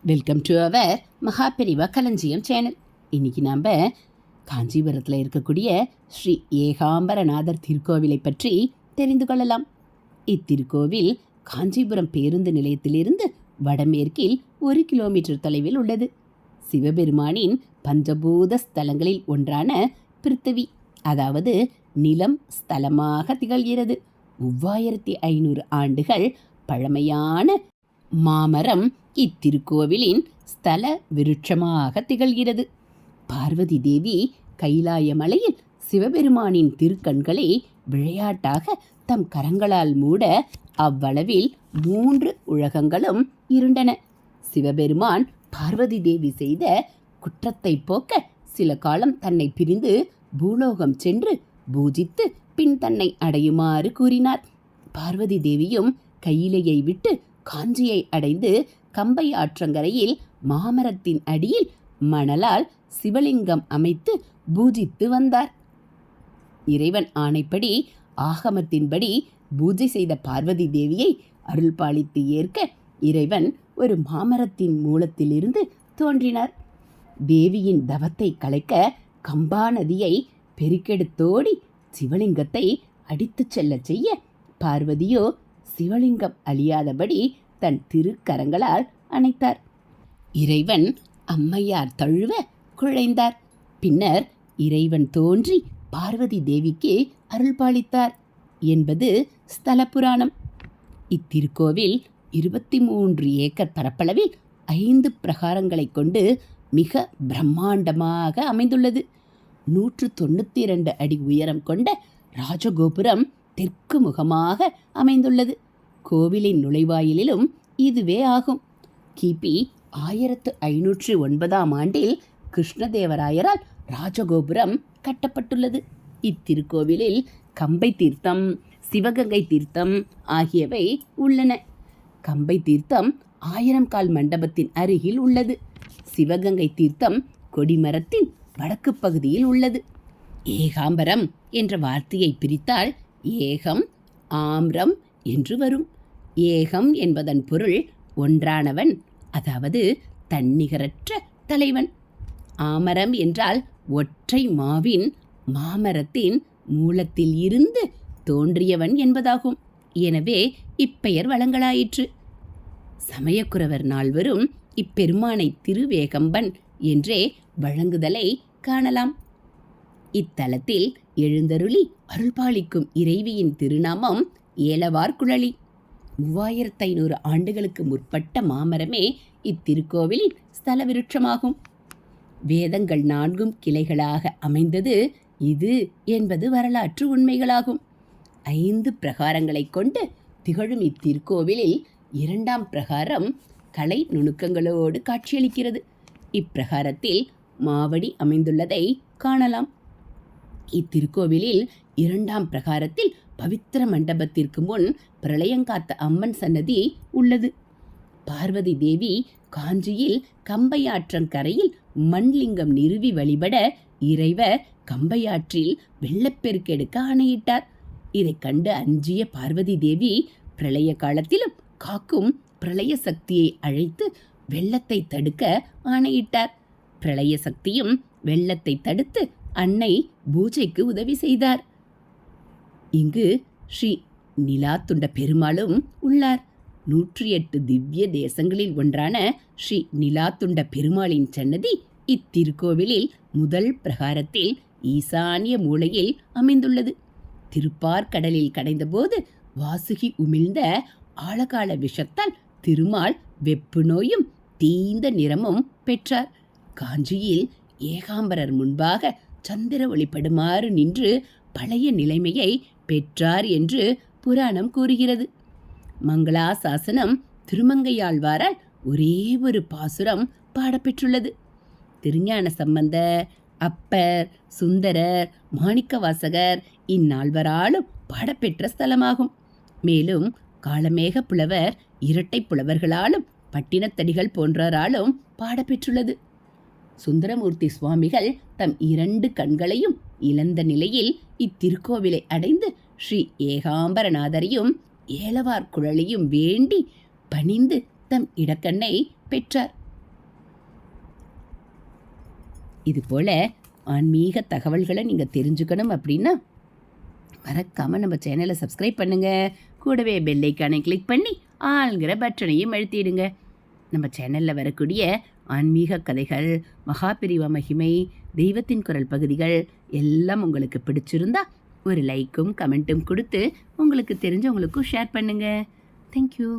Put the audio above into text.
Welcome to our Maha Periyava களஞ்சியம் channel. இன்னைக்கு நாம் காஞ்சிபுரத்தில் இருக்கக்கூடிய ஸ்ரீ ஏகாம்பரநாதர் திருக்கோவிலை பற்றி தெரிந்து கொள்ளலாம். இத்திருக்கோவில் காஞ்சிபுரம் பேருந்து நிலையத்திலிருந்து வடமேற்கில் 1 கிலோமீட்டர் தொலைவில் உள்ளது. சிவபெருமானின் பஞ்சபூத ஸ்தலங்களில் ஒன்றான பிருத்திவி, அதாவது நிலம், ஸ்தலமாக திகழ்கிறது. 3500 ஆண்டுகள் பழமையான மாமரம் இத்திருக்கோவிலின் ஸ்தல விருட்சமாக திகழ்கிறது. பார்வதி தேவி கைலாய மலையில் சிவபெருமானின் திருக்கண்களை விளையாட்டாக தம் கரங்களால் மூட அவ்வளவில் 3 உலகங்களும் இருண்டன. சிவபெருமான் பார்வதி தேவி செய்த குற்றத்தை போக்க சில காலம் தன்னை பிரிந்து பூலோகம் சென்று பூஜித்து பின் தன்னை அடையுமாறு கூறினார். பார்வதி தேவியும் கையிலையை விட்டு காஞ்சியை அடைந்து கம்பை ஆற்றங்கரையில் மாமரத்தின் அடியில் மணலால் சிவலிங்கம் அமைத்து பூஜித்து வந்தார். இறைவன் ஆணைப்படி ஆகமத்தின்படி பூஜை செய்த பார்வதி தேவியை அருள் பாலித்து ஏற்க இறைவன் ஒரு மாமரத்தின் மூலத்திலிருந்து தோன்றினார். தேவியின் தவத்தை கலைக்க கம்பா நதியை பெருக்கெடுத்தோடி சிவலிங்கத்தை அடித்துச் செல்ல செய்ய பார்வதியோ சிவலிங்கம் அழியாதபடி தன் திருக்கரங்களால் அணைத்தார். இறைவன் அம்மையார் தழுவ குழைந்தார். பின்னர் இறைவன் தோன்றி பார்வதி தேவிக்கு அருள் பாலித்தார் என்பது ஸ்தல புராணம். இத்திருக்கோவில் 23 ஏக்கர் பரப்பளவில் 5 பிரகாரங்களை கொண்டு மிக பிரம்மாண்டமாக அமைந்துள்ளது. 192 அடி உயரம் கொண்ட ராஜகோபுரம் தெற்கு முகமாக அமைந்துள்ளது. கோவிலின் நுழைவாயிலும் இதுவே ஆகும். கிபி 1509ஆம் ஆண்டில் கிருஷ்ணதேவராயரால் ராஜகோபுரம் கட்டப்பட்டுள்ளது. இத்திருக்கோவிலில் கம்பை தீர்த்தம், சிவகங்கை தீர்த்தம் ஆகியவை உள்ளன. கம்பை தீர்த்தம் 1000 கால் மண்டபத்தின் அருகில் உள்ளது. சிவகங்கை தீர்த்தம் கொடிமரத்தின் வடக்கு பகுதியில் உள்ளது. ஏகாம்பரம் என்ற வார்த்தையை பிரித்தால் ஏகம், ஆம்ரம் என்று வரும். ஏகம் என்பதன் பொருள் ஒன்றானவன், அதாவது தன்னிகரற்ற தலைவன். ஆமரம் என்றால் ஒற்றை மாவின் மாமரத்தின் மூலத்தில் இருந்து தோன்றியவன் என்பதாகும். எனவே இப்பெயர் வழங்கலாயிற்று. சமயக்குரவர் நால்வரும் இப்பெருமானை திருவேகம்பன் என்றே வழங்குதலை காணலாம். இத்தலத்தில் எழுந்தருளி அருள்பாலிக்கும் இறைவியின் திருநாமம் ஏலவார்குழலி. 3500 ஆண்டுகளுக்கு முற்பட்ட மாமரமே இத்திருக்கோவிலின் ஸ்தல விருட்சமாகும். வேதங்கள் 4 கிளைகளாக அமைந்தது இது என்பது வரலாற்று உண்மைகளாகும். 5 பிரகாரங்களை கொண்டு திகழும் இத்திருக்கோவிலில் 2ஆம் பிரகாரம் கலை நுணுக்கங்களோடு காட்சியளிக்கிறது. இப்பிரகாரத்தில் மாவடி அமைந்துள்ளதை காணலாம். இத்திருக்கோவிலில் 2ஆம் பிரகாரத்தில் பவித்திர மண்டபத்திற்கு முன் பிரளயங்காத்த அம்மன் சன்னதி உள்ளது. பார்வதி தேவி காஞ்சியில் கம்பையாற்றங்கரையில் மண்லிங்கம் நிறுவி வழிபட இறைவர் கம்பையாற்றில் வெள்ளப்பெருக்கெடுக்க ஆணையிட்டார். இதை கண்டு அஞ்சிய பார்வதி தேவி பிரளய காலத்திலும் காக்கும் பிரளய சக்தியை அழைத்து வெள்ளத்தை தடுக்க ஆணையிட்டார். பிரளய சக்தியும் வெள்ளத்தை தடுத்து அன்னை பூஜைக்கு உதவி செய்தார். இங்கு ஸ்ரீ நிலாத்துண்ட பெருமாளும் உள்ளார். 108 திவ்ய தேசங்களில் ஒன்றான ஸ்ரீ நிலாத்துண்ட பெருமாளின் சன்னதி இத்திருக்கோவிலில் முதல் பிரகாரத்தில் ஈசானிய மூலையில் அமைந்துள்ளது. திருப்பார்கடலில் கடைந்தபோது வாசுகி உமிழ்ந்த ஆழகால விஷத்தால் திருமால் வெப்பு நோயும் தீந்த நிறமும் பெற்றார். காஞ்சியில் ஏகாம்பரர் முன்பாக சந்திர ஒளிப்படுமாறு நின்று பழைய நிலைமையை பெற்றார் என்று புராணம் கூறுகிறது. மங்களாசாசனம் திருமங்கையாழ்வாரால் ஒரே ஒரு பாசுரம் பாடப்பெற்றுள்ளது. திருஞான சம்பந்தர், அப்பர், சுந்தரர், மாணிக்கவாசகர் இந்நால்வராலும் பாடப்பெற்ற ஸ்தலமாகும். மேலும் காளமேக புலவர், இரட்டை புலவர்களாலும் பட்டினத்தடிகள் போன்றோராலும் பாடப்பெற்றுள்ளது. சுந்தரமூர்த்தி சுவாமிகள் தம் 2 கண்களையும் இழந்த நிலையில் இத்திருக்கோவிலை அடைந்து ஸ்ரீ ஏகாம்பரநாதரையும் ஏலவார்குழலியும் வேண்டி பணிந்து தம் இடக்கண்ணை பெற்றார். இது போல் ஆன்மீக தகவல்களை நீங்கள் தெரிஞ்சுக்கணும் அப்படின்னா மறக்காமல் நம்ம சேனலை சப்ஸ்கிரைப் பண்ணுங்கள். கூடவே பெல் ஐக்கானை கிளிக் பண்ணி ஆளுங்கிற பட்டனையும் அழுத்திடுங்க. நம்ம சேனலில் வரக்கூடிய ஆன்மீக கதைகள், மகாபிரிவா மகிமை, தெய்வத்தின் குரல் பகுதிகள் எல்லாம் உங்களுக்கு பிடிச்சிருந்தா ஒரு லைக்கும் கமெண்ட்டும் கொடுத்து உங்களுக்கு தெரிஞ்சவங்களுக்கும் ஷேர் பண்ணுங்கள். தேங்க்யூ.